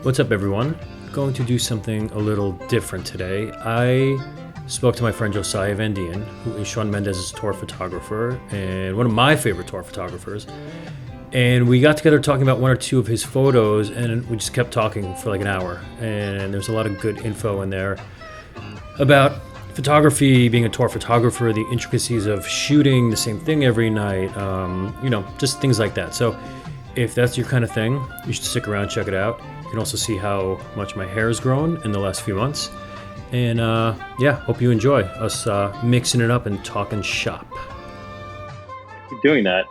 What's up, everyone? Going to do something a little different today. I spoke to my friend Josiah Van Dien, who is Shawn Mendes' tour photographer and one of my favorite tour photographers. And we got together talking about one or two of his photos, and we just kept talking for like an hour. And there's a lot of good info in there about photography, being a tour photographer, the intricacies of shooting the same thing every night, just things like that. So if that's your kind of thing, you should stick around, check it out. You can also see how much my hair has grown in the last few months. And hope you enjoy us mixing it up and talking shop. Keep doing that.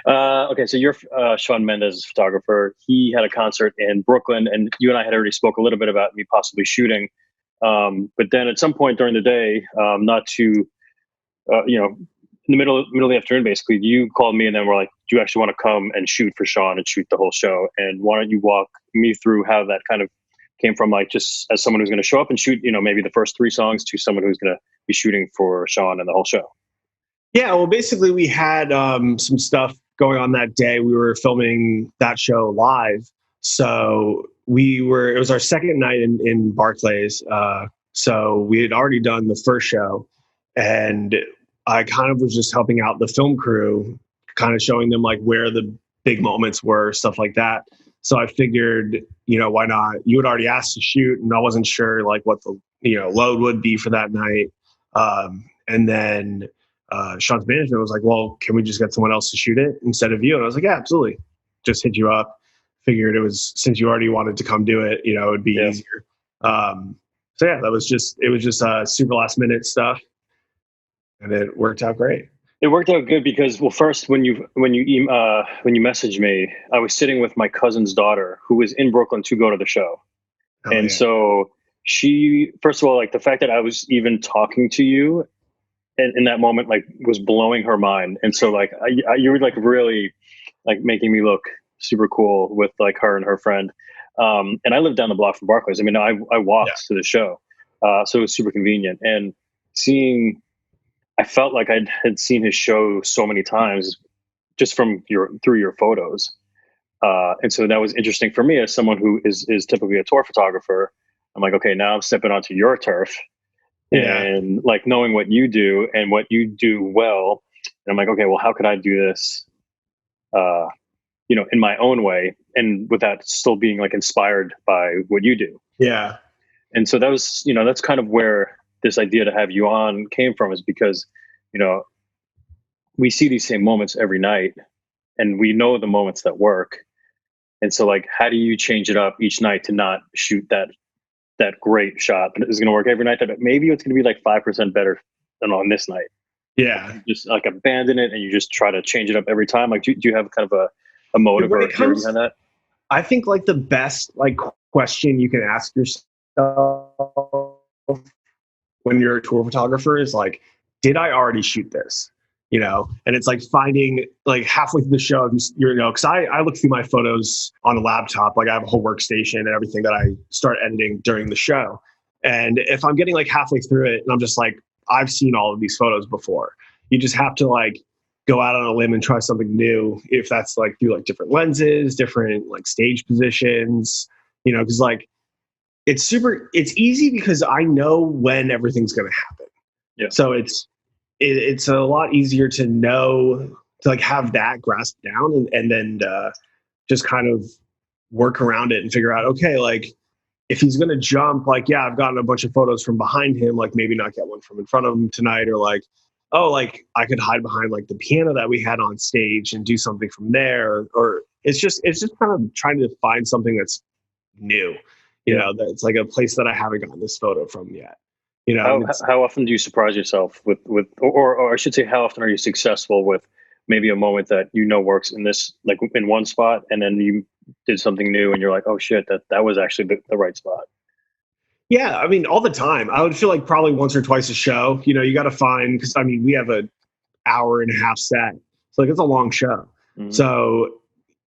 Okay, so you're Shawn Mendes' photographer. He had a concert in Brooklyn, and you and I had already spoke a little bit about me possibly shooting. But then at some point during the day, in the middle of the afternoon, basically, you called me and then we're like, do you actually want to come and shoot for Shawn and shoot the whole show? And why don't you walk me through how that kind of came from, like, just as someone who's going to show up and shoot, maybe the first 3 songs, to someone who's going to be shooting for Shawn and the whole show? Yeah, well, basically we had some stuff going on that day. We were filming that show live. So it was our second night in Barclays. So we had already done the first show, and I kind of was just helping out the film crew, kind of showing them like where the big moments were, stuff like that. So I figured, why not? You had already asked to shoot, and I wasn't sure like what the load would be for that night. And then Shawn's management was like, well, can we just get someone else to shoot it instead of you? And I was like, yeah, absolutely. Just hit you up. Figured it was, since you already wanted to come do it, it would be easier. So yeah, it was just super last minute stuff, and it worked out great. It worked out good because, well, first when you messaged me, I was sitting with my cousin's daughter who was in Brooklyn to go to the show. So she, first of all, like the fact that I was even talking to you in that moment, like, was blowing her mind. And so like you were like really like making me look super cool with like her and her friend. And I live down the block from Barclays. I mean, I walked to the show, so it was super convenient. And I felt like I had seen his show so many times just through your photos. And so that was interesting for me as someone who is typically a tour photographer. I'm like, okay, now I'm stepping onto your turf, and like knowing what you do and what you do well. And I'm like, okay, well, how could I do this, in my own way, and without still being like inspired by what you do? Yeah. And so that was, that's kind of where this idea to have you on came from, is because, we see these same moments every night and we know the moments that work. And so like, how do you change it up each night to not shoot that great shot that is going to work every night, that maybe it's going to be like 5% better than on this night? Yeah. You just like abandon it and you just try to change it up every time. Like, do you have kind of a motive or a theory behind that? I think like the best like question you can ask yourself when you're a tour photographer is like, did I already shoot this? And it's like finding like halfway through the show, because I look through my photos on a laptop. Like I have a whole workstation and everything that I start editing during the show. And if I'm getting like halfway through it and I'm just like, I've seen all of these photos before, you just have to like go out on a limb and try something new. If that's like through like different lenses, different like stage positions, because like it's easy because I know when everything's going to happen. Yeah. So it's a lot easier to know, to like have that grasp down, and then just kind of work around it and figure out, okay, like if he's going to jump, like, yeah, I've gotten a bunch of photos from behind him, like maybe not get one from in front of him tonight, or like, oh, like I could hide behind like the piano that we had on stage and do something from there. Or it's just kind of trying to find something that's new, that's like a place that I haven't gotten this photo from yet. How often do you surprise yourself with or I should say, how often are you successful with maybe a moment that works in this, like in one spot, and then you did something new and you're like, oh shit, that was actually the right spot? Yeah, I mean, all the time. I would feel like probably once or twice a show. You got to find, because I mean, we have an hour and a half set, so like it's a long show. Mm-hmm. So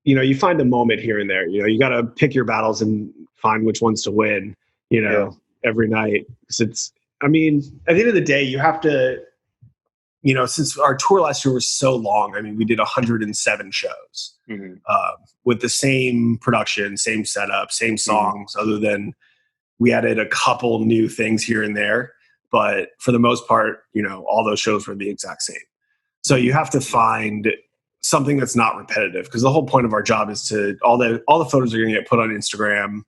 you find a moment here and there. You got to pick your battles and find which ones to win. Every night. I mean, at the end of the day, you have to since our tour last year was so long, I mean, we did 107 shows with the same production, same setup, same songs, other than we added a couple new things here and there. But for the most part, all those shows were the exact same. So you have to find something that's not repetitive, because the whole point of our job is to all the photos are going to get put on Instagram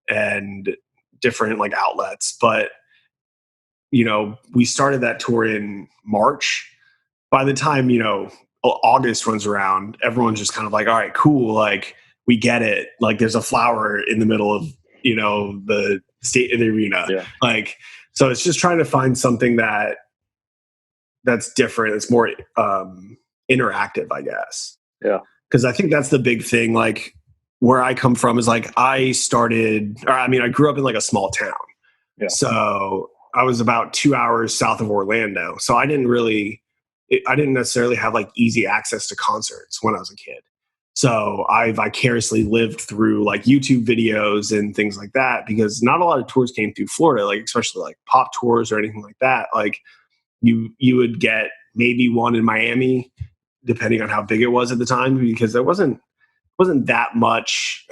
and different like outlets. But we started that tour in March. By the time August runs around, everyone's just kind of like, all right, cool, like we get it, like there's a flower in the middle of the state of the arena, like, so it's just trying to find something that's different, it's more interactive, I guess. Because I think that's the big thing. Like where I come from is like I grew up in like a small town. So I was about 2 hours south of Orlando. So I didn't necessarily have like easy access to concerts when I was a kid. So I vicariously lived through like YouTube videos and things like that, because not a lot of tours came through Florida, like especially like pop tours or anything like that. Like you would get maybe one in Miami, depending on how big it was at the time, because there wasn't that much.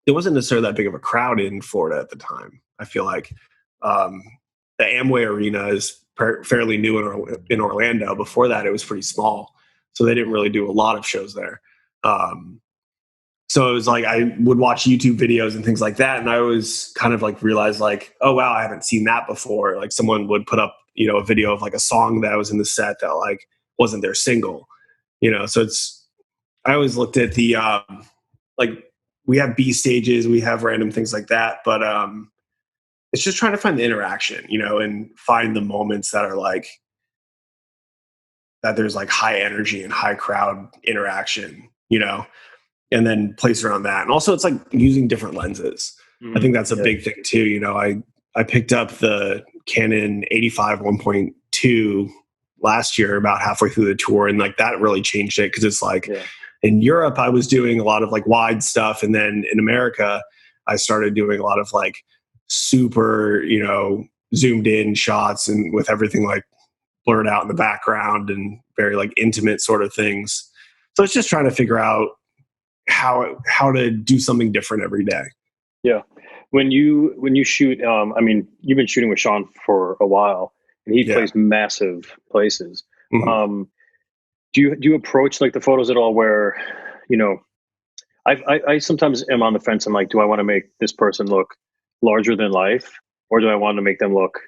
It wasn't necessarily that big of a crowd in Florida at the time. I feel like the Amway Arena is fairly new in Orlando. Before that, it was pretty small, so they didn't really do a lot of shows there. So it was like I would watch YouTube videos and things like that, and I always kind of like realized like, oh wow, I haven't seen that before. Like someone would put up a video of like a song that was in the set that like wasn't their single. So I always looked at the like we have B stages, we have random things like that, but it's just trying to find the interaction, and find the moments that are like that there's like high energy and high crowd interaction, and then place around that. And also it's like using different lenses. I think that's a big thing too. I picked up the Canon 85 1.2 last year, about halfway through the tour, and like that really changed it, because it's like in Europe I was doing a lot of like wide stuff, and then in America I started doing a lot of like super zoomed in shots, and with everything like blurred out in the background and very like intimate sort of things. So it's just trying to figure out how to do something different every day. When you shoot, I mean, you've been shooting with Shawn for a while, and he plays massive places. Do you approach like the photos at all where, I sometimes am on the fence. I'm like, do I want to make this person look larger than life, or do I want to make them look,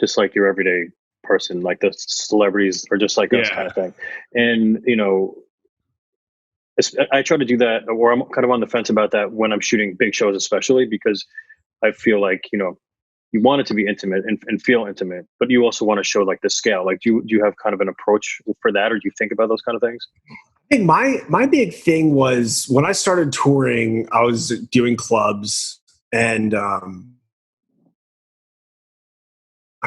just like your everyday person, like the celebrities are just like us kind of thing? And, I try to do that, or I'm kind of on the fence about that when I'm shooting big shows, especially because I feel like, you want it to be intimate and feel intimate, but you also want to show like the scale. Like, do you have kind of an approach for that, or do you think about those kind of things? I think my big thing was when I started touring, I was doing clubs, and I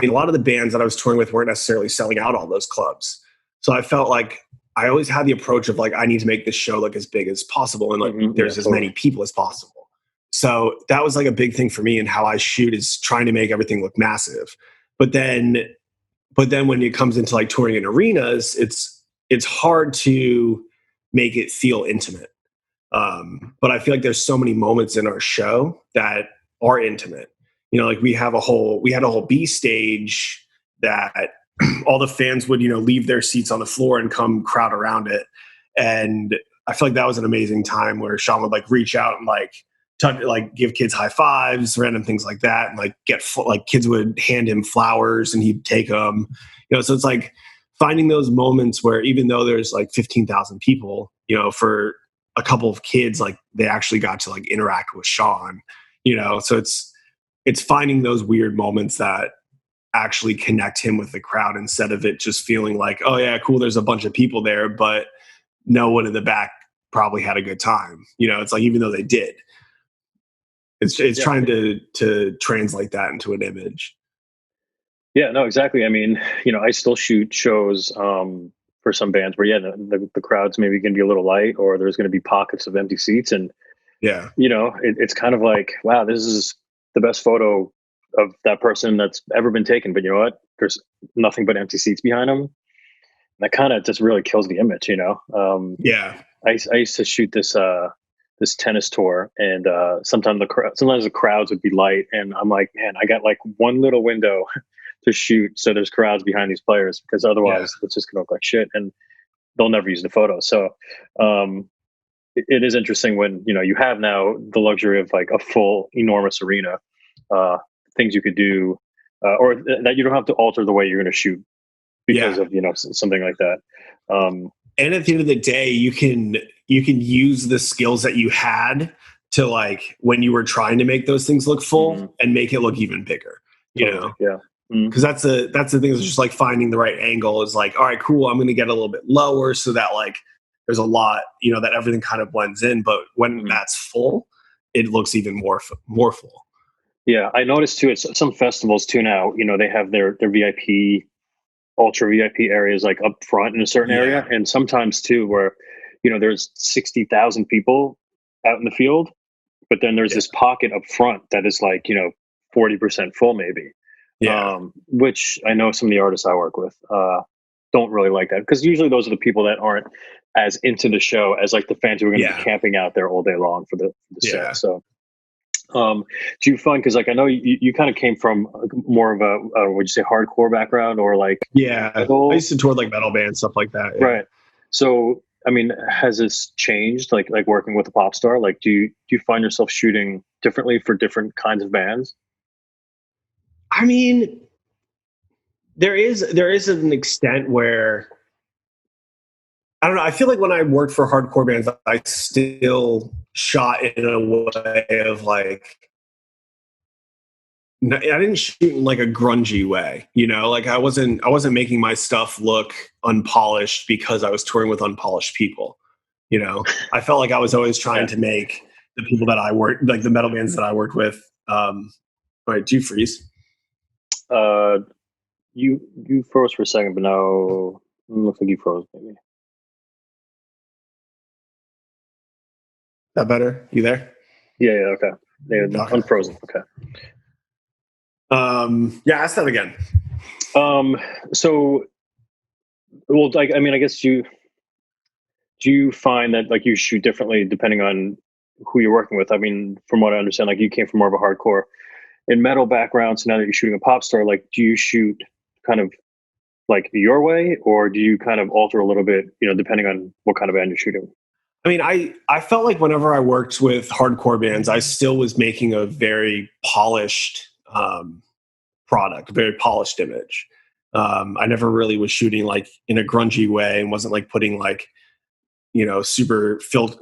mean, a lot of the bands that I was touring with weren't necessarily selling out all those clubs. So I felt like I always had the approach of like, I need to make this show look as big as possible, and like there's as many people as possible. So that was like a big thing for me, and how I shoot is trying to make everything look massive. But then when it comes into like touring in arenas, it's hard to make it feel intimate. But I feel like there's so many moments in our show that are intimate. Like we had a whole B stage that all the fans would, leave their seats on the floor and come crowd around it. And I feel like that was an amazing time where Shawn would like reach out and like give kids high fives, random things like that. And like kids would hand him flowers and he'd take them, so it's like finding those moments where even though there's like 15,000 people, for a couple of kids, like they actually got to like interact with Shawn, so it's finding those weird moments that actually connect him with the crowd, instead of it just feeling like, oh yeah, cool, there's a bunch of people there, but no one in the back probably had a good time. It's like, even though they did, it's trying to translate that into an image. Yeah, no, exactly. I mean, I still shoot shows for some bands where, the crowd's maybe going to be a little light, or there's going to be pockets of empty seats. And, it's kind of like, wow, this is the best photo of that person that's ever been taken. But you know what? there's nothing but empty seats behind him. That kind of just really kills the image, you know. Yeah. I used to shoot this tennis tour, and sometimes the crowds would be light, and I'm like, man, I got like one little window to shoot, so there's crowds behind these players, because otherwise it's just gonna look like shit, and they'll never use the photo. So it is interesting when, you know, you have now the luxury of like a full enormous arena, things you could do, or that you don't have to alter the way you're going to shoot because of, you know, something like that. And at the end of the day, you can use the skills that you had to, like, when you were trying to make those things look full and make it look even bigger, you know? Yeah. Because that's the thing, is just like finding the right angle. Is like, all right, cool, I'm going to get a little bit lower so that like there's a lot, you know, that everything kind of blends in. But when that's full, it looks even more full. Yeah, I noticed too, it's some festivals too now, you know, they have their VIP, ultra VIP areas like up front in a certain area. And sometimes too, where, you know, there's 60,000 people out in the field, but then there's this pocket up front that is like, you know, 40% full maybe. Which I know some of the artists I work with don't really like that, because usually those are the people that aren't as into the show as like the fans who are going to be camping out there all day long for the set. So do you find, because like I know you kind of came from more of a would you say hardcore background, or like metal? I used to tour like metal bands, stuff like that. Right. So I mean, has this changed, like working with a pop star? Like do you find yourself shooting differently for different kinds of bands? I mean, there is an extent where, I don't know, I feel like when I worked for hardcore bands, I still shot in a way of like, I didn't shoot in like a grungy way, you know, like I wasn't making my stuff look unpolished because I was touring with unpolished people, you know. I felt like I was always trying to make the people that I worked, like the metal bands that I worked with. Wait, do you freeze? You froze for a second, but now it looks like you froze maybe. That better? You there? Yeah, okay. Yeah, unfrozen. Okay. Ask that again. So, well, like, I mean, I guess do you find that like you shoot differently depending on who you're working with? I mean, from what I understand, like you came from more of a hardcore and metal background, so now that you're shooting a pop star, like do you shoot kind of like your way, or do you kind of alter a little bit, you know, depending on what kind of band you're shooting? I mean, I felt like whenever I worked with hardcore bands, I still was making a very polished product, a very polished image. I never really was shooting like in a grungy way, and wasn't like putting like, you know,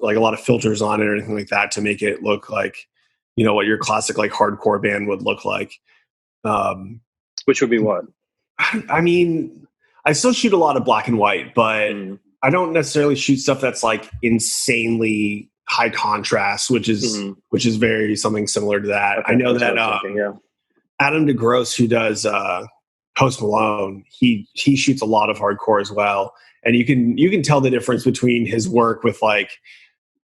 like a lot of filters on it or anything like that to make it look like, you know, what your classic like hardcore band would look like. Which would be what? I mean, I still shoot a lot of black and white, but I don't necessarily shoot stuff that's like insanely high contrast, which is very something similar to that. Okay, I know that Adam DeGrosse, who does Post Malone, he shoots a lot of hardcore as well, and you can tell the difference between his work with like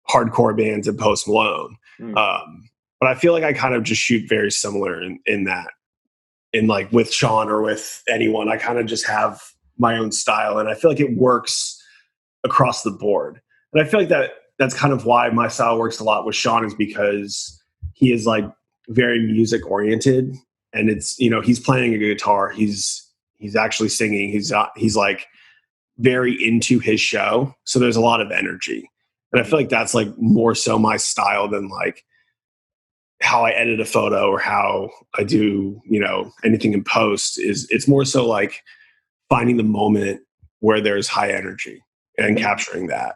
hardcore bands and Post Malone. But I feel like I kind of just shoot very similar in that. In like with Shawn or with anyone, I kind of just have my own style, and I feel like it works across the board. And I feel like that's kind of why my style works a lot with Shawn, is because he is like very music oriented, and it's, you know, he's playing a guitar, he's actually singing, he's like very into his show, so there's a lot of energy. And I feel like that's like more so my style than like how I edit a photo or how I do, you know, anything in post. It's more so like finding the moment where there's high energy and capturing that.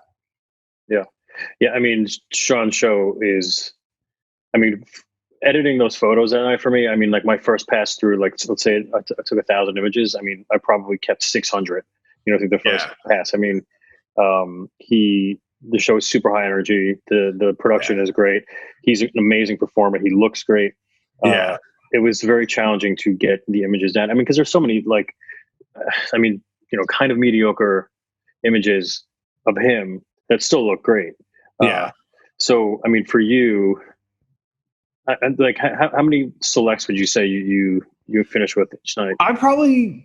Yeah. I mean, Shawn's show is, I mean, editing those photos that night for me, I mean, like my first pass through, like, let's say I took 1,000 images. I mean, I probably kept 600, you know, through the first pass. I mean, the show is super high energy. The production is great. He's an amazing performer. He looks great. It was very challenging to get the images down. I mean, because there's so many, like, I mean, you know, kind of mediocre images of him that still look great. So, I mean, for you, like, how many selects would you say you you finish with each night? I'm probably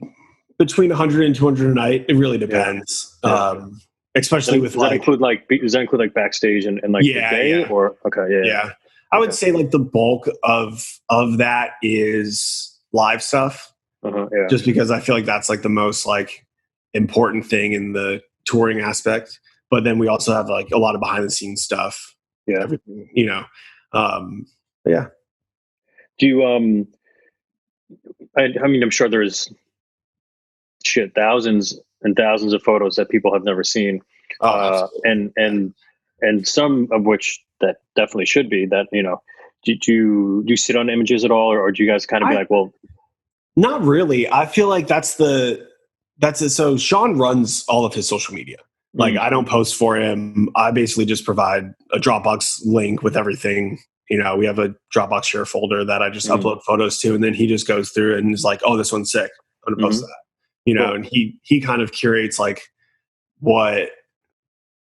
between 100 and 200 a night. It really depends. Yeah. Especially with does that include like backstage and like the day or okay. Yeah. I would say like the bulk of that is live stuff. Yeah. Just because I feel like that's like the most like important thing in the touring aspect. But then we also have like a lot of behind the scenes stuff. Yeah. Everything, you know. Yeah. Do you I mean, I'm sure there's thousands and thousands of photos that people have never seen. And some of which that definitely should be that, you know, do you sit on images at all, or do you guys kind of be like, well, not really. I feel like that's it. So Shawn runs all of his social media. Like I don't post for him. I basically just provide a Dropbox link with everything. You know, we have a Dropbox share folder that I just upload photos to, and then he just goes through it and is like, oh, this one's sick. I'm gonna post that. You know, and he kind of curates like what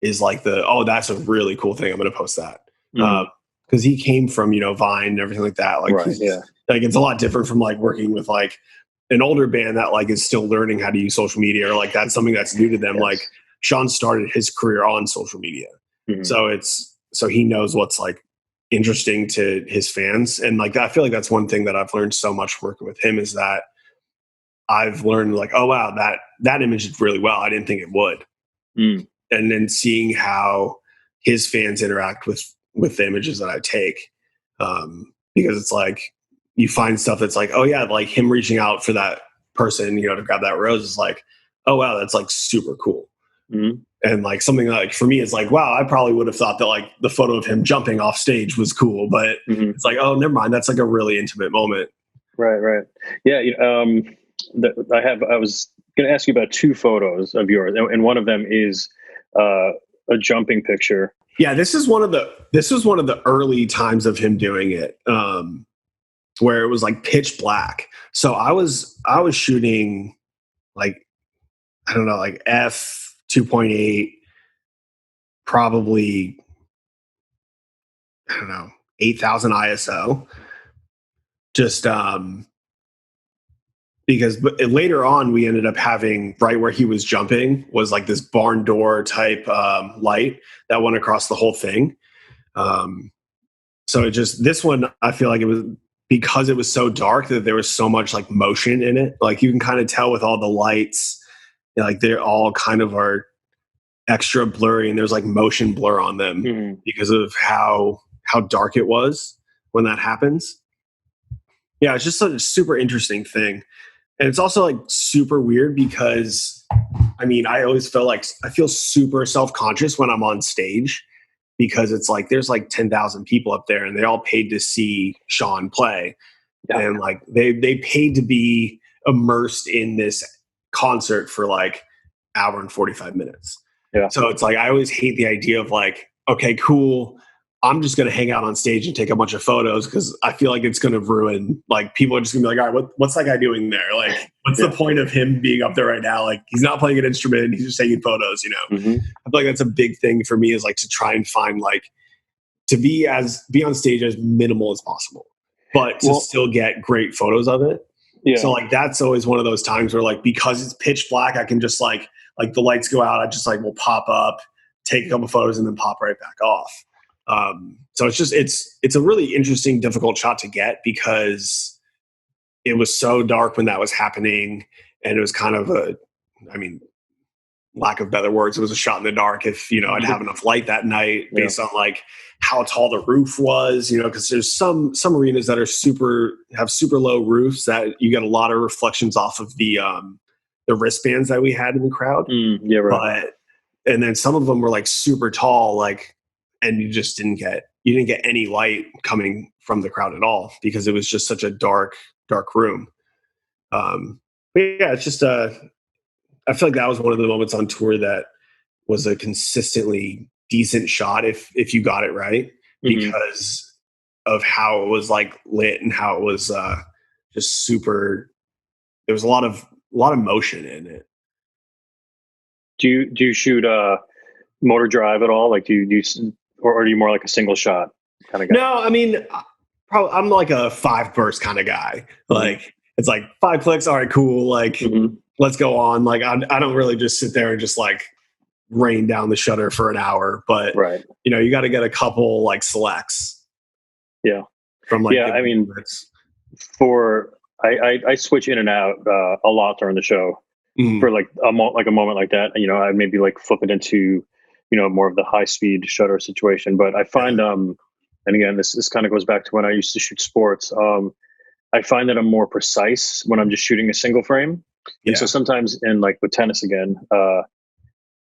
is like that's a really cool thing. I'm gonna post that. Because he came from, you know, Vine and everything like that. Like, like it's a lot different from like working with like an older band that like is still learning how to use social media, or like that's something that's new to them. Like Shawn started his career on social media. So he knows what's like interesting to his fans. And like, I feel like that's one thing that I've learned so much working with him is that I've learned like, oh wow, that image did really well. I didn't think it would. And then seeing how his fans interact with the images that I take, because it's like you find stuff that's like, oh yeah, like him reaching out for that person, you know, to grab that rose is like, oh wow, that's like super cool. And like something like for me, it's like, wow, I probably would have thought that like the photo of him jumping off stage was cool, but it's like, oh, never mind, that's like a really intimate moment. Right. Yeah. I was going to ask you about two photos of yours, and one of them is a jumping picture. Yeah, this was one of the early times of him doing it, where it was like pitch black. So I was shooting like, I don't know, like f2.8, probably, I don't know, 8,000 ISO. Just because later on we ended up having right where he was jumping was like this barn door type light that went across the whole thing. So this one, I feel like it was because it was so dark that there was so much like motion in it. Like you can kind of tell with all the lights, you know, like they're all kind of are extra blurry and there's like motion blur on them because of how dark it was when that happens. Yeah, it's just a super interesting thing. And it's also like super weird because, I mean, I always feel super self-conscious when I'm on stage because it's like there's like 10,000 people up there and they all paid to see Shawn play. And like they paid to be immersed in this concert for like hour and 45 minutes. So it's like I always hate the idea of like, okay, cool, I'm just going to hang out on stage and take a bunch of photos because I feel like it's going to ruin, like, people are just going to be like, all right, what's that guy doing there? Like, what's the point of him being up there right now? Like, he's not playing an instrument. He's just taking photos, you know? I feel like that's a big thing for me is like to try and find like, to be on stage as minimal as possible, but to still get great photos of it. So like, that's always one of those times where like, because it's pitch black, I can just like the lights go out. I just like will pop up, take a couple photos and then pop right back off. So it's a really interesting, difficult shot to get because it was so dark when that was happening. And it was kind of lack of better words, it was a shot in the dark if, you know, I'd have enough light that night based on like how tall the roof was, you know, because there's some arenas that have super low roofs that you get a lot of reflections off of the wristbands that we had in the crowd. And then some of them were like super tall, like, and you didn't get any light coming from the crowd at all because it was just such a dark room. But yeah, it's just I feel like that was one of the moments on tour that was a consistently decent shot if you got it right because of how it was like lit and how it was just super. There was a lot of motion in it. Do you shoot motor drive at all? Like or are you more like a single shot kind of guy? No, I mean, I'm like a 5 burst kind of guy. Like it's like 5 clicks. All right, cool. Like, let's go on. Like, I don't really just sit there and just like rain down the shutter for an hour, but right. you got to get a couple like selects. Yeah. From like, I mean, I switch in and out a lot during the show for like a moment like that. I maybe like flip it into, more of the high speed shutter situation. But I find, and again, this kind of goes back to when I used to shoot sports. I find that I'm more precise when I'm just shooting a single frame. And so sometimes like with tennis again,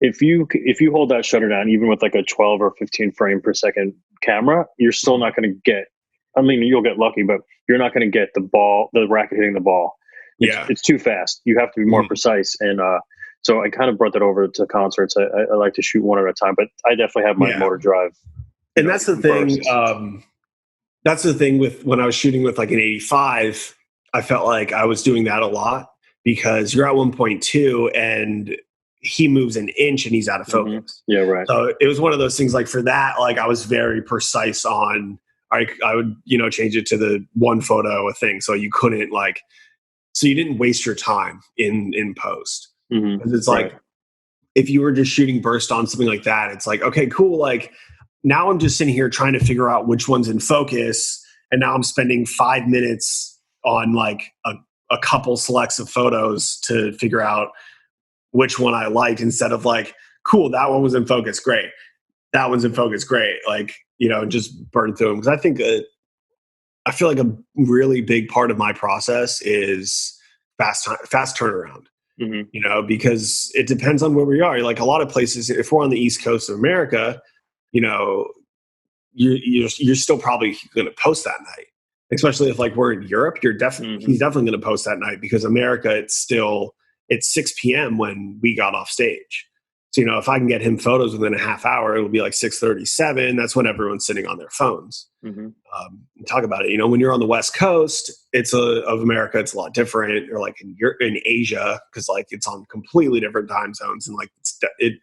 if you hold that shutter down, even with like a 12 or 15 frame per second camera, you're still not going to get, I mean, you'll get lucky, but you're not going to get the racket hitting the ball. It's too fast. You have to be more precise. And so I kind of brought that over to concerts. I like to shoot one at a time, but I definitely have my motor drive. And that's the thing. That's the thing with when I was shooting with like an 85, I felt like I was doing that a lot because you're at 1.2 and he moves an inch and he's out of focus. Yeah, right. So it was one of those things like for that, like I was very precise on, I would, change it to the one photo a thing. So you couldn't so you didn't waste your time in post. Because it's like, if you were just shooting burst on something like that, it's like, okay, cool. Like now I'm just sitting here trying to figure out which one's in focus. And now I'm spending 5 minutes on like a couple selects of photos to figure out which one I liked instead of like, cool, that one was in focus. Great. That one's in focus. Great. Like, just burn through them. Because I think I feel like a really big part of my process is fast turnaround. Because it depends on where we are. Like a lot of places, if we're on the East Coast of America, you're still probably going to post that night. Especially if like we're in Europe, he's definitely going to post that night because America, it's 6 p.m. when we got off stage. So, if I can get him photos within a half hour, it'll be like 6:37. That's when everyone's sitting on their phones. Talk about it. When you're on the West Coast, of America, it's a lot different. Or like in Asia, because like it's on completely different time zones, and like it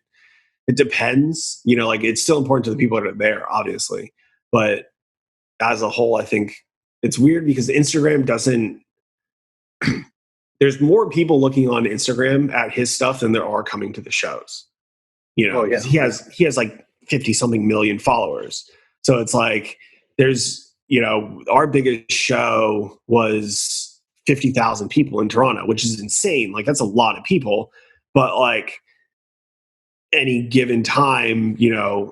depends. Like it's still important to the people that are there, obviously, but as a whole, I think it's weird because Instagram doesn't. There's more people looking on Instagram at his stuff than there are coming to the shows. He has like 50 something million followers. So it's like there's, our biggest show was 50,000 people in Toronto, which is insane. Like that's a lot of people, but like any given time,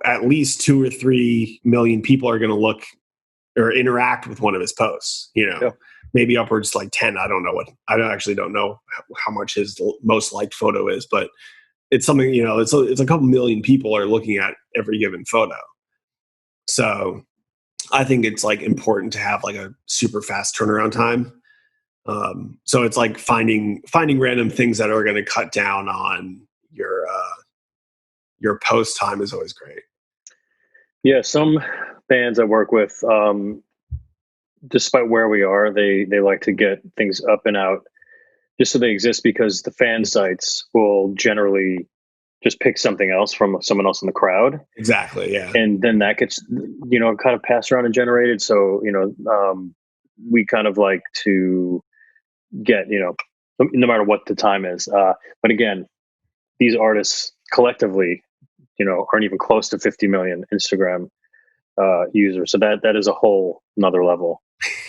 at least 2 or 3 million people are going to look or interact with one of his posts, maybe upwards like 10. I actually don't know how much his most liked photo is, but it's something, it's a couple million people are looking at every given photo. So I think it's like important to have like a super fast turnaround time. So it's like finding random things that are going to cut down on your post time is always great. Yeah. Some bands I work with, despite where we are, they like to get things up and out just so they exist because the fan sites will generally just pick something else from someone else in the crowd. Exactly. Yeah. And then that gets, kind of passed around and generated. So, we kind of like to get, no matter what the time is. But again, these artists collectively, aren't even close to 50 million Instagram users. So that is a whole another level.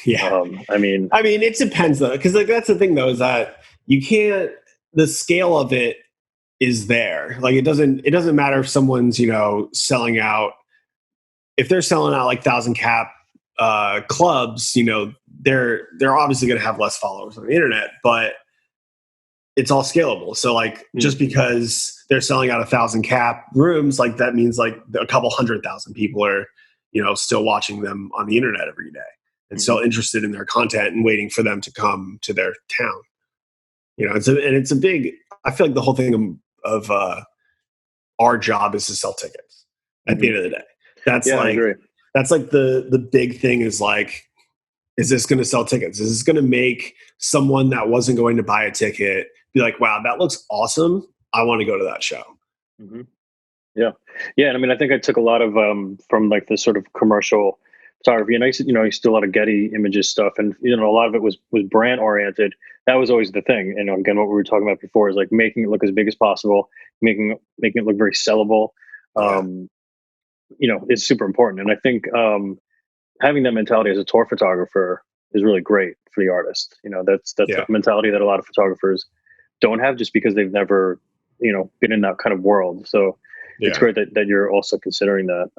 Yeah. I mean, it depends though. Cause like, that's the thing though, is that the scale of it is there. Like, it doesn't matter if someone's, selling out, if they're selling out like 1,000 cap clubs, they're obviously going to have less followers on the internet, but it's all scalable. So like, just because they're selling out 1,000 cap rooms, like that means like a couple 100,000 people are, still watching them on the internet every day and still interested in their content and waiting for them to come to their town. It's a big, I feel like the whole thing of our job is to sell tickets at the end of the day. That's like the big thing is like, is this going to sell tickets? Is this going to make someone that wasn't going to buy a ticket be like, wow, that looks awesome. I want to go to that show. Yeah. Yeah. And I think I took a lot of, from like the sort of commercial photography, and I used to do a lot of Getty Images stuff, and a lot of it was brand oriented. That was always the thing. And again, what we were talking about before is like making it look as big as possible, making it look very sellable. Is super important. And I think having that mentality as a tour photographer is really great for the artist. That's the mentality that a lot of photographers don't have, just because they've never been in that kind of world. So it's great that you're also considering that.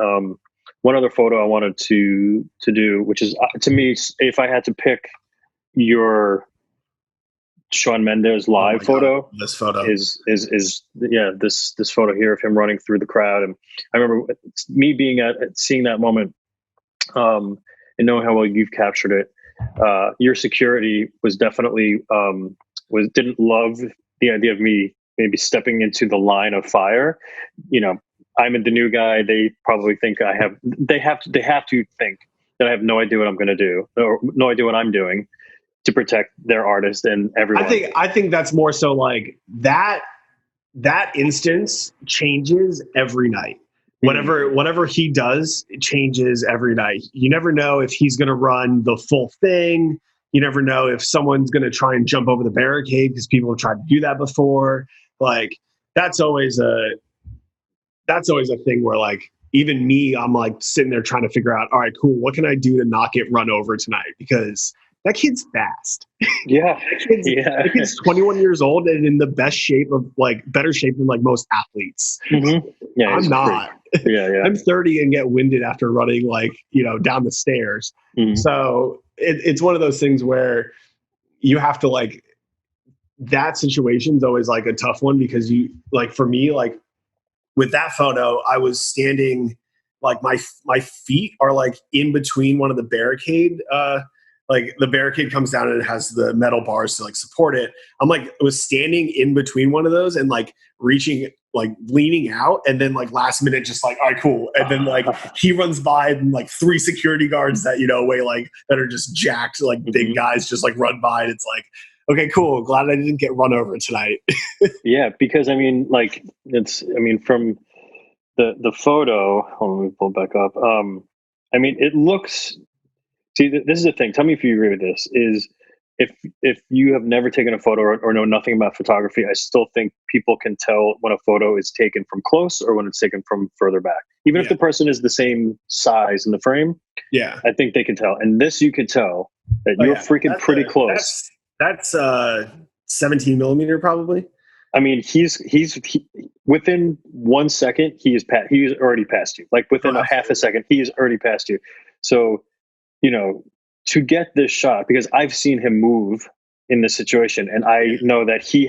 One other photo I wanted to do, which is to me, if I had to pick your Shawn Mendes live photo, God, this photo is this photo here of him running through the crowd. And I remember me being seeing that moment, and knowing how well you've captured it. Your security was definitely didn't love the idea of me maybe stepping into the line of fire. I'm the new guy. They probably think they have to think that I have no idea what I'm going to do, or no idea what I'm doing to protect their artist and everyone. I think that's more so like that instance changes every night. Whatever he does, it changes every night. You never know if he's going to run the full thing. You never know if someone's going to try and jump over the barricade, because people have tried to do that before. Like that's always a thing where, like, even me, I'm like sitting there trying to figure out, all right, cool, what can I do to not get run over tonight? Because that kid's fast. Yeah. That kid's 21 years old and in the best shape of, like, better shape than like most athletes. Mm-hmm. Yeah, I'm not. Yeah. I'm 30 and get winded after running, like, down the stairs. Mm-hmm. So it's one of those things where you have to, like, that situation's always like a tough one, because you, like, for me, like, with that photo, I was standing, like, my feet are like in between one of the barricade. Like the barricade comes down and it has the metal bars to like support it. I'm like, I was standing in between one of those and like reaching, like leaning out, and then like last minute just like, all right, cool. And then like he runs by and like 3 security guards that, weigh like, that are just jacked, like big guys just like run by, and it's like, okay, cool. Glad I didn't get run over tonight. Yeah, because from the photo, hold on, let me pull it back up. It looks, see, this is the thing. Tell me if you agree with this, is if you have never taken a photo or know nothing about photography, I still think people can tell when a photo is taken from close or when it's taken from further back. Even if the person is the same size in the frame, I think they can tell. And this, you could tell that you're freaking pretty close. That's 17 millimeter probably. I mean, he's within 1 second, he's already passed you. Like within a half a second, he is already passed you. So, to get this shot, because I've seen him move in this situation, and I know that he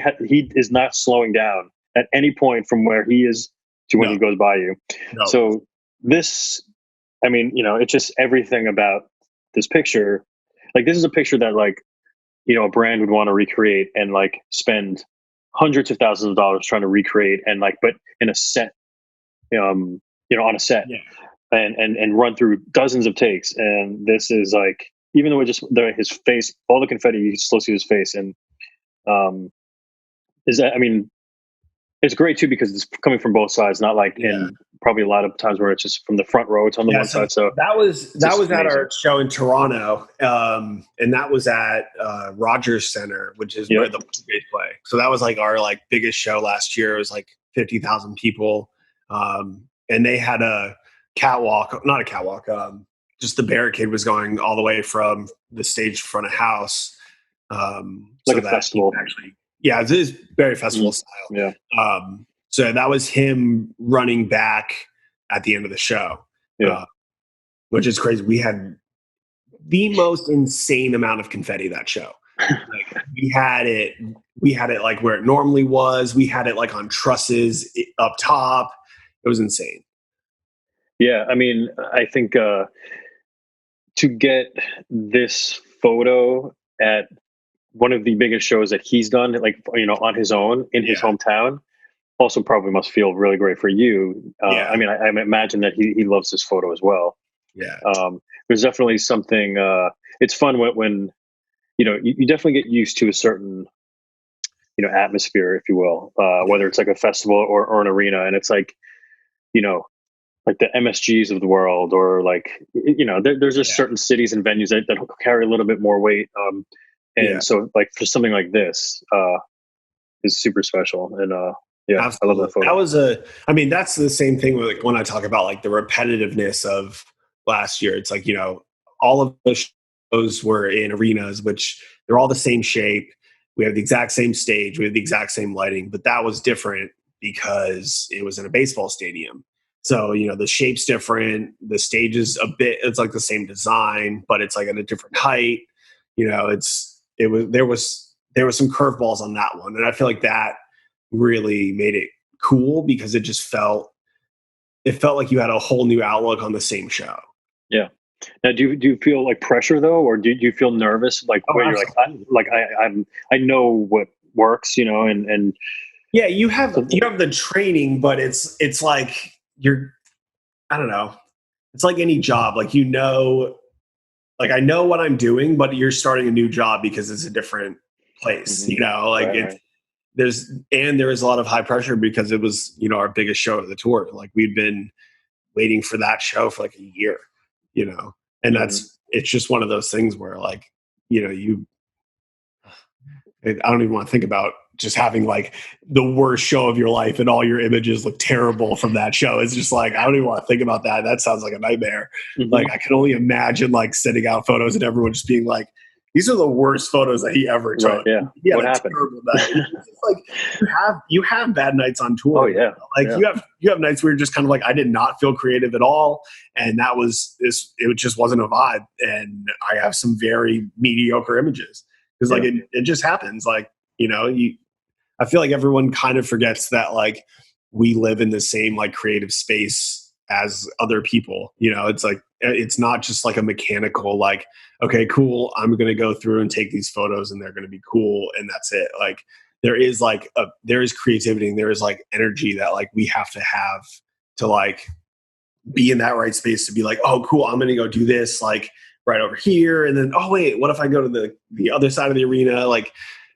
is not slowing down at any point from where he is to when he goes by you. No. So this, it's just everything about this picture. Like, this is a picture that, like, a brand would want to recreate and like spend hundreds of thousands of dollars trying to recreate, and like, but in a set, on a set, and run through dozens of takes. And this is like, even though his face, all the confetti, you can still see his face. And it's great too, because it's coming from both sides, not like in probably a lot of times where it's just from the front row, it's on the one side. So that was at our show in Toronto, and that was at Rogers Center, which is where the Blue play. So that was like our like biggest show last year. It was like 50,000 people, and they had a catwalk, not a catwalk, just the barricade was going all the way from the stage front of house, like a festival. Yeah, it is very festival style. Yeah. So that was him running back at the end of the show, which is crazy. We had the most insane amount of confetti that show. Like, we had it like where it normally was. We had it like on trusses up top. It was insane. Yeah, I think to get this photo at one of the biggest shows that he's done, like, on his own in his hometown, also probably must feel really great for you. I imagine that he loves this photo as well. Yeah. There's definitely something, it's fun when you definitely get used to a certain, atmosphere, if you will, whether it's like a festival or an arena. And it's like, like the MSGs of the world, or like, there's just certain cities and venues that carry a little bit more weight. And so like for something like this, is super special. And yeah, Absolutely. I love that photo. I mean, that's the same thing with, like, when I talk about like the repetitiveness of last year. It's like, all of the shows were in arenas, which they're all the same shape. We have the exact same stage. We have the exact same lighting, but that was different because it was in a baseball stadium. So, the shape's different. The stage is it's like the same design, but it's like at a different height. There was some curveballs on that one. And I feel like that really made it cool because it felt like you had a whole new outlook on the same show. Yeah. Now, do you feel like pressure though, or do you feel nervous? Like where you're like, I know what works, and yeah, you have the training, but it's like I don't know. It's like any job, like, like I know what I'm doing, but you're starting a new job because it's a different place, right. there is a lot of high pressure because it was, our biggest show of the tour. Like, we'd been waiting for that show for like a year, and it's just one of those things where, like, I don't even want to think about just having like the worst show of your life and all your images look terrible from that show. It's just like, I don't even want to think about that. That sounds like a nightmare. Like, I can only imagine like sending out photos and everyone just being like, these are the worst photos that he ever took. Right, yeah. What happened? It's like you have bad nights on tour. Oh yeah. Like, you have nights where you're just kind of like, I did not feel creative at all, and that was this. It just wasn't a vibe, and I have some very mediocre images because like it just happens. Like, I feel like everyone kind of forgets that, like, we live in the same like creative space as other people. It's like, it's not just like a mechanical, like, okay, cool, I'm going to go through and take these photos and they're going to be cool and that's it. Like, there is creativity and there is like energy that like we have to like be in that right space to be like, oh cool, I'm going to go do this like right over here, and then, oh wait, what if I go to the other side of the arena? Like,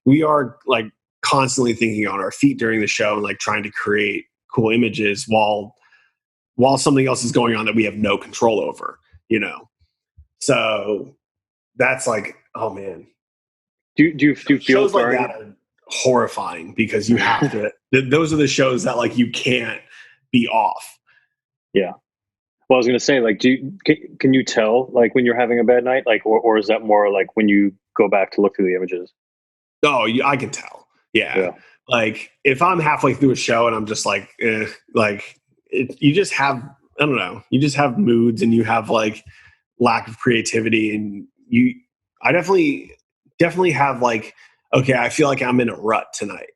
we are like constantly thinking on our feet during the show and like trying to create cool images while something else is going on that we have no control over, So that's like, oh man. Do you feel shows like that are horrifying because you have to, those are the shows that like you can't be off. Yeah. Well, I was going to say, like, can you tell like when you're having a bad night, like, or is that more like when you go back to look through the images? Oh, I can tell. Yeah. Like, if I'm halfway through a show and I'm just like, you just have, I don't know, you just have moods and you have like lack of creativity, and I definitely have like, okay, I feel like I'm in a rut tonight.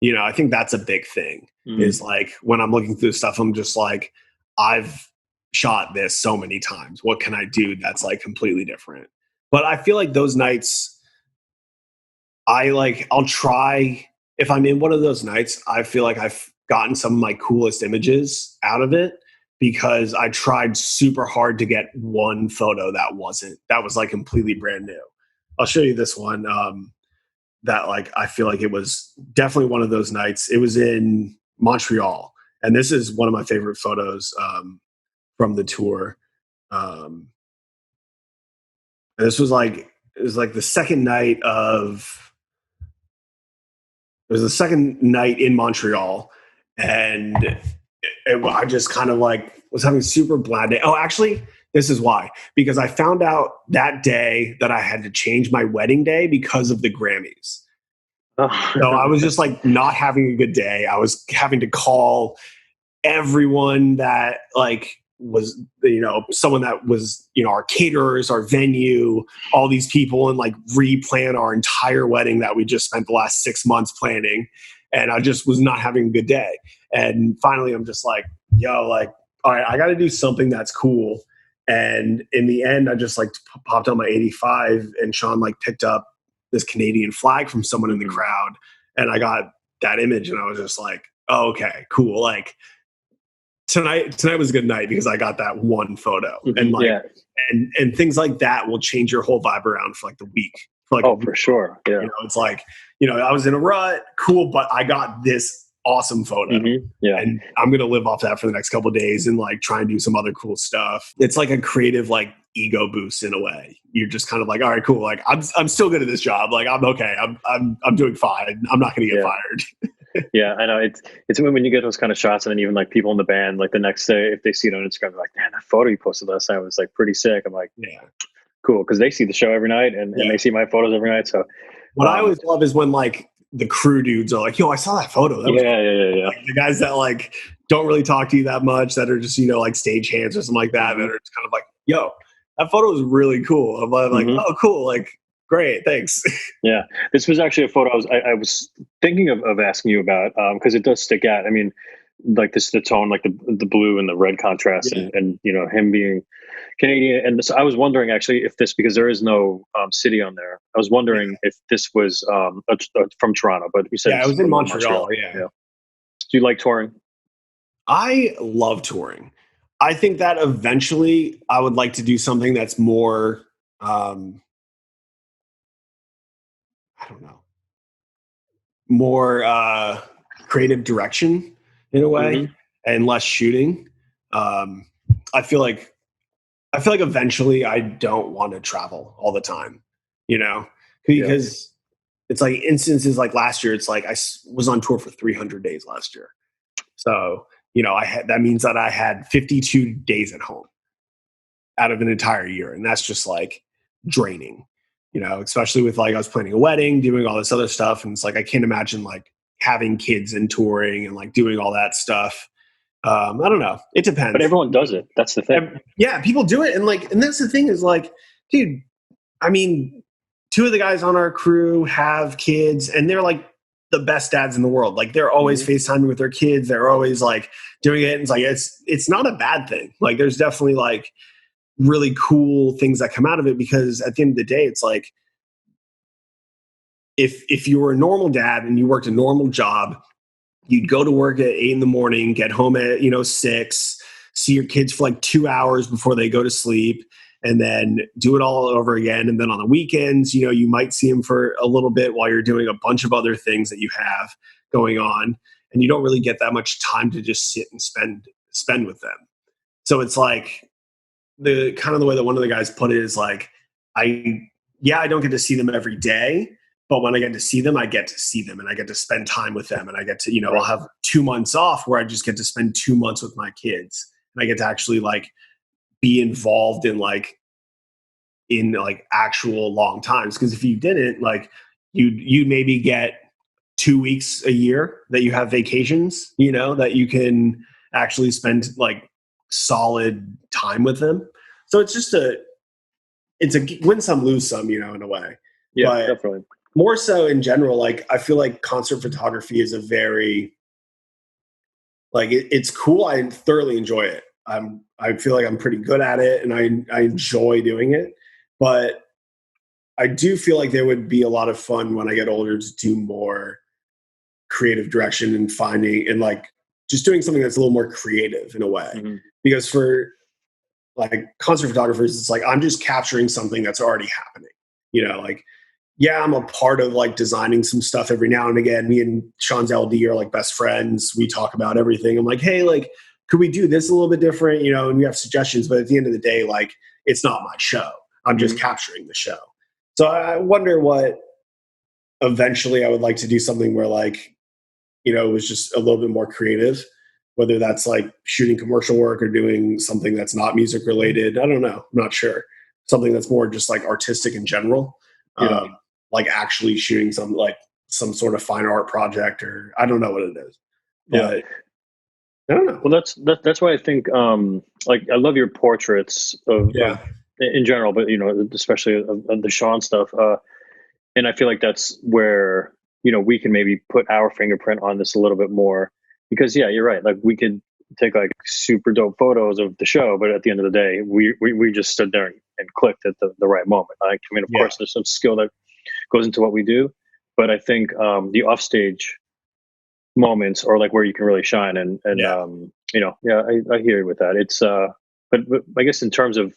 I think that's a big thing is like, when I'm looking through stuff, I'm just like, I've shot this so many times. What can I do that's like completely different? But I feel like those nights, I'll try, if I'm in one of those nights, I feel like I've gotten some of my coolest images out of it because I tried super hard to get one photo that was like completely brand new. I'll show you this one. That like, I feel like it was definitely one of those nights. It was in Montreal, and this is one of my favorite photos from the tour. This was like, it was like the second night in Montreal, and I just kind of like was having a super bad day. Oh, actually, this is why, because I found out that day that I had to change my wedding day because of the Grammys. So I was just like not having a good day. I was having to call everyone that like was, someone that was, our caterers, our venue, all these people, and like replan our entire wedding that we just spent the last 6 months planning. And I just was not having a good day. And finally I'm just like, yo, like, all right, I got to do something that's cool. And in the end, I just like popped on my 85, and Shawn like picked up this Canadian flag from someone in the crowd. And I got that image, and I was just like, oh, okay, cool. Like, tonight was a good night because I got that one photo. And like, and things like that will change your whole vibe around for like the week. For like for sure. Yeah. It's like, I was in a rut, cool, but I got this awesome photo. Yeah. And I'm going to live off that for the next couple of days and like try and do some other cool stuff. It's like a creative, like ego boost in a way. You're just kind of like, all right, cool. Like I'm still good at this job. Like I'm okay. I'm doing fine. I'm not going to get fired. Yeah, I know. It's when you get those kind of shots, and then even like people in the band, like the next day, if they see it on Instagram, they're like, "Man, that photo you posted last night was like pretty sick." I'm like, Yeah, cool, because they see the show every night, and they see my photos every night. So, what I always love is when like the crew dudes are like, "Yo, I saw that photo." That was yeah. Like, the guys that like don't really talk to you that much, that are just like stage hands or something like that, that are just kind of like, "Yo, that photo is really cool." I'm like, "Oh, cool!" Like, great, thanks. Yeah, this was actually a photo I was thinking of asking you about, because it does stick out. I mean, like the tone, like the blue and the red contrast, and him being Canadian. And so I was wondering actually if this, because there is no city on there, I was wondering if this was from Toronto, but you said I was in Montreal. Yeah. Do you like touring? I love touring. I think that eventually I would like to do something that's more, I don't know, more creative direction in a way, and less shooting. I feel like eventually I don't want to travel all the time, because it's like instances like last year. It's like I was on tour for 300 days last year, so that means that I had 52 days at home out of an entire year, and that's just like draining. Especially with like I was planning a wedding, doing all this other stuff, and it's like I can't imagine like having kids and touring and like doing all that stuff. I don't know. It depends. But everyone does it. That's the thing. Yeah, people do it, and that's the thing is like, dude. I mean, two of the guys on our crew have kids, and they're like the best dads in the world. Like they're always FaceTiming with their kids. They're always like doing it. And it's like it's not a bad thing. Like there's definitely like really cool things that come out of it, because at the end of the day, it's like if you were a normal dad and you worked a normal job, you'd go to work at 8 a.m, get home at 6, see your kids for like 2 hours before they go to sleep, and then do it all over again. And then on the weekends, you might see them for a little bit while you're doing a bunch of other things that you have going on, and you don't really get that much time to just sit and spend with them. So it's like the kind of the way that one of the guys put it is like, I don't get to see them every day, but when I get to see them, I get to see them and I get to spend time with them. And I get to, I'll have 2 months off where I just get to spend 2 months with my kids, and I get to actually like be involved in like actual long times. Cause if you didn't, like you maybe get 2 weeks a year that you have vacations, that you can actually spend like solid time with them. So it's just it's a win some, lose some, in a way. Yeah, but definitely. More so in general, like I feel like concert photography is a very like it's cool. I thoroughly enjoy it. I feel like I'm pretty good at it, and I enjoy doing it. But I do feel like there would be a lot of fun when I get older to do more creative direction and finding and like just doing something that's a little more creative in a way. Because for like concert photographers, it's like I'm just capturing something that's already happening. Like I'm a part of like designing some stuff every now and again. Me and Shawn's LD are like best friends. We talk about everything. I'm like, hey, like, could we do this a little bit different? And we have suggestions, but at the end of the day, like, it's not my show. I'm just capturing the show. So I wonder what eventually I would like to do something where like, it was just a little bit more creative, whether that's like shooting commercial work or doing something that's not music related. I don't know. I'm not sure. Something that's more just like artistic in general. Like actually shooting some sort of fine art project, or I don't know what it is. But I don't know. Well, that's why I think like I love your portraits of in general, but especially of the Shawn stuff. And I feel like that's where we can maybe put our fingerprint on this a little bit more, because you're right. Like we could take like super dope photos of the show, but at the end of the day, we just stood there and clicked at the right moment. Like I mean, of course, there's some skill that goes into what we do, but I think the offstage moments are like where you can really shine. And I hear you with that. It's but I guess in terms of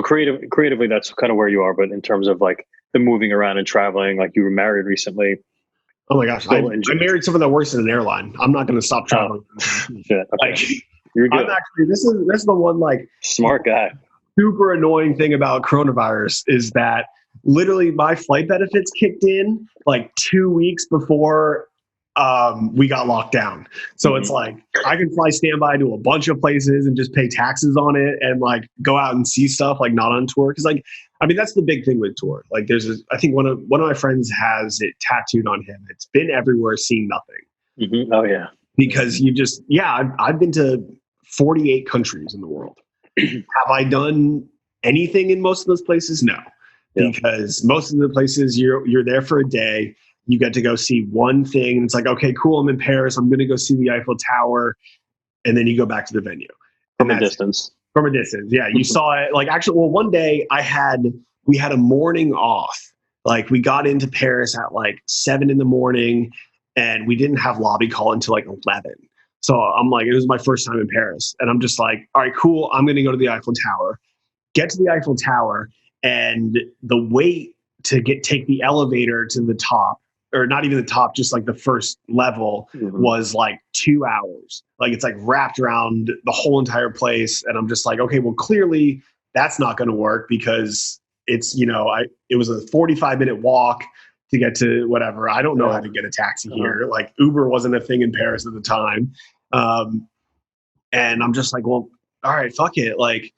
creatively, that's kind of where you are. But in terms of like the moving around and traveling, like you were married recently, Oh my gosh, I married someone that works in an airline. I'm not going to stop traveling. Shit. Okay. Like, You're good. I'm actually this is the one like Smart guy. super annoying thing about coronavirus is that literally my flight benefits kicked in like 2 weeks before we got locked down. So it's like I can fly standby to a bunch of places and just pay taxes on it and like go out and see stuff like not on tour. Cause like, I mean, that's the big thing with tour. Like I think one of my friends has it tattooed on him. It's been everywhere, seen nothing. Mm-hmm. Oh yeah. Because I've been to 48 countries in the world. Have I done anything in most of those places? No. Yeah. Because most of the places you're there for a day. You get to go see one thing. And it's like, okay, cool. I'm in Paris. I'm going to go see the Eiffel Tower. And then you go back to the venue. From a distance. From a distance. Yeah. You saw it like actually, well, one day we had a morning off. Like we got into Paris at like 7 a.m. and we didn't have lobby call until like 11. So I'm like, it was my first time in Paris. And I'm just like, all right, cool. I'm going to go to the Eiffel Tower, get to the Eiffel Tower, and the wait to take the elevator to the top, or not even the top, just like the first level was like 2 hours. Like it's like wrapped around the whole entire place. And I'm just like, okay, well, clearly that's not going to work because it's, it was a 45-minute walk to get to whatever. I don't know how to get a taxi here. Like Uber wasn't a thing in Paris at the time. And I'm just like, well, all right, fuck it. Like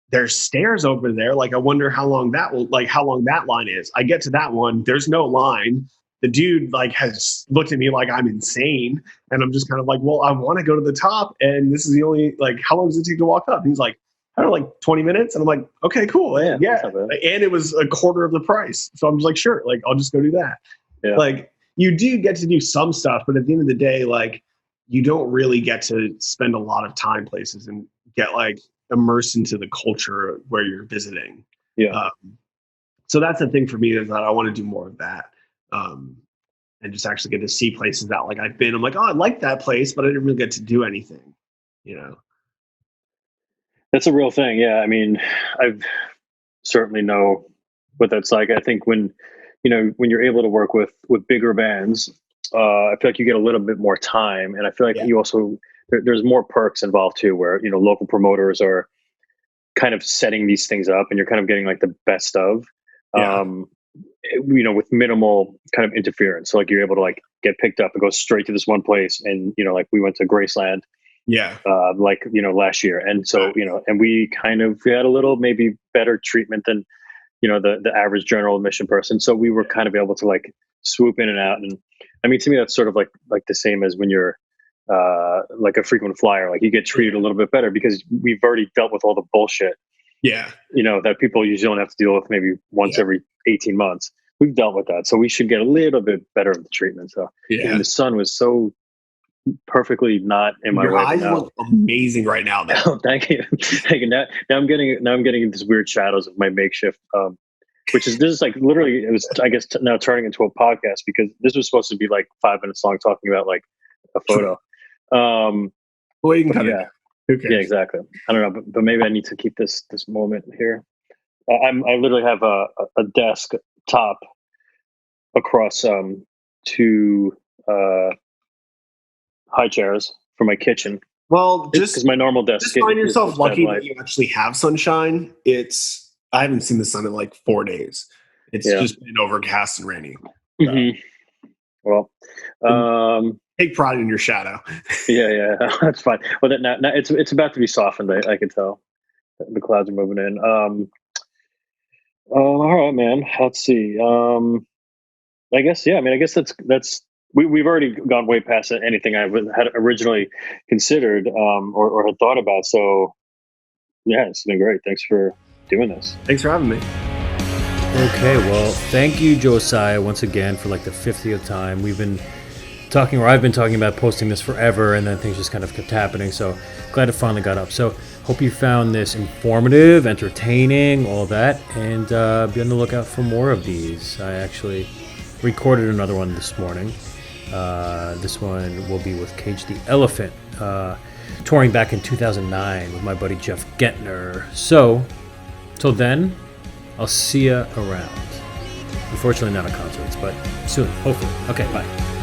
there's stairs over there. Like, I wonder how long that line is. I get to that one. There's no line. The dude like has looked at me like I'm insane. And I'm just kind of like, well, I want to go to the top. And this is the only, like, how long does it take to walk up? And he's like, I don't know, like 20 minutes. And I'm like, okay, cool. Yeah. And it was a quarter of the price. So I'm just like, sure. Like, I'll just go do that. Yeah. Like you do get to do some stuff, but at the end of the day, like you don't really get to spend a lot of time places and get like immersed into the culture where you're visiting. Yeah. So that's the thing for me is that I want to do more of that. And just actually get to see places that like I've been. I'm like, oh, I like that place, but I didn't really get to do anything, That's a real thing. Yeah. I mean, I've certainly know what that's like. I think when you're able to work with bigger bands, I feel like you get a little bit more time. And I feel like you also, there's more perks involved too, where, local promoters are kind of setting these things up and you're kind of getting like the best of, with minimal kind of interference. So like you're able to like get picked up and go straight to this one place. And, like we went to Graceland, last year. And so, and we kind of had a little maybe better treatment than, the average general admission person. So we were kind of able to like swoop in and out. And I mean, to me, that's sort of like the same as when you're like a frequent flyer, like you get treated a little bit better because we've already dealt with all the bullshit. Yeah. That people usually don't have to deal with maybe once every 18 months. We've dealt with that. So we should get a little bit better of the treatment. So and the sun was so perfectly not in my way. Your eyes look amazing right now, though. Oh, thank you. Now I'm getting these weird shadows of my makeshift, this is like literally, it was, I guess, now turning into a podcast because this was supposed to be like 5 minutes long talking about like a photo. Well, you can cut it. Yeah, exactly. I don't know, but maybe I need to keep this moment here. I literally have a desk top across two high chairs for my kitchen. Well, just because my normal desk. Just find yourself lucky that you actually have sunshine. I haven't seen the sun in like 4 days. It's just been overcast and rainy. Mm-hmm. Well, take pride in your shadow. Yeah, that's fine. Well, now it's about to be softened. I can tell the clouds are moving in. All right, man. Let's see. I guess that's. We've already gone way past anything I had originally considered or had thought about. So, yeah, it's been great. Thanks for doing this. Thanks for having me. Okay, well, thank you, Josiah, once again for like the 50th time. I've been talking about posting this forever, and then things just kind of kept happening. So glad it finally got up. So hope you found this informative, entertaining, all that, and be on the lookout for more of these. I actually recorded another one this morning. This one will be with Cage the Elephant, touring back in 2009 with my buddy Jeff Gentner. So, till then, I'll see ya around. Unfortunately, not at concerts, but soon, hopefully. Okay, bye.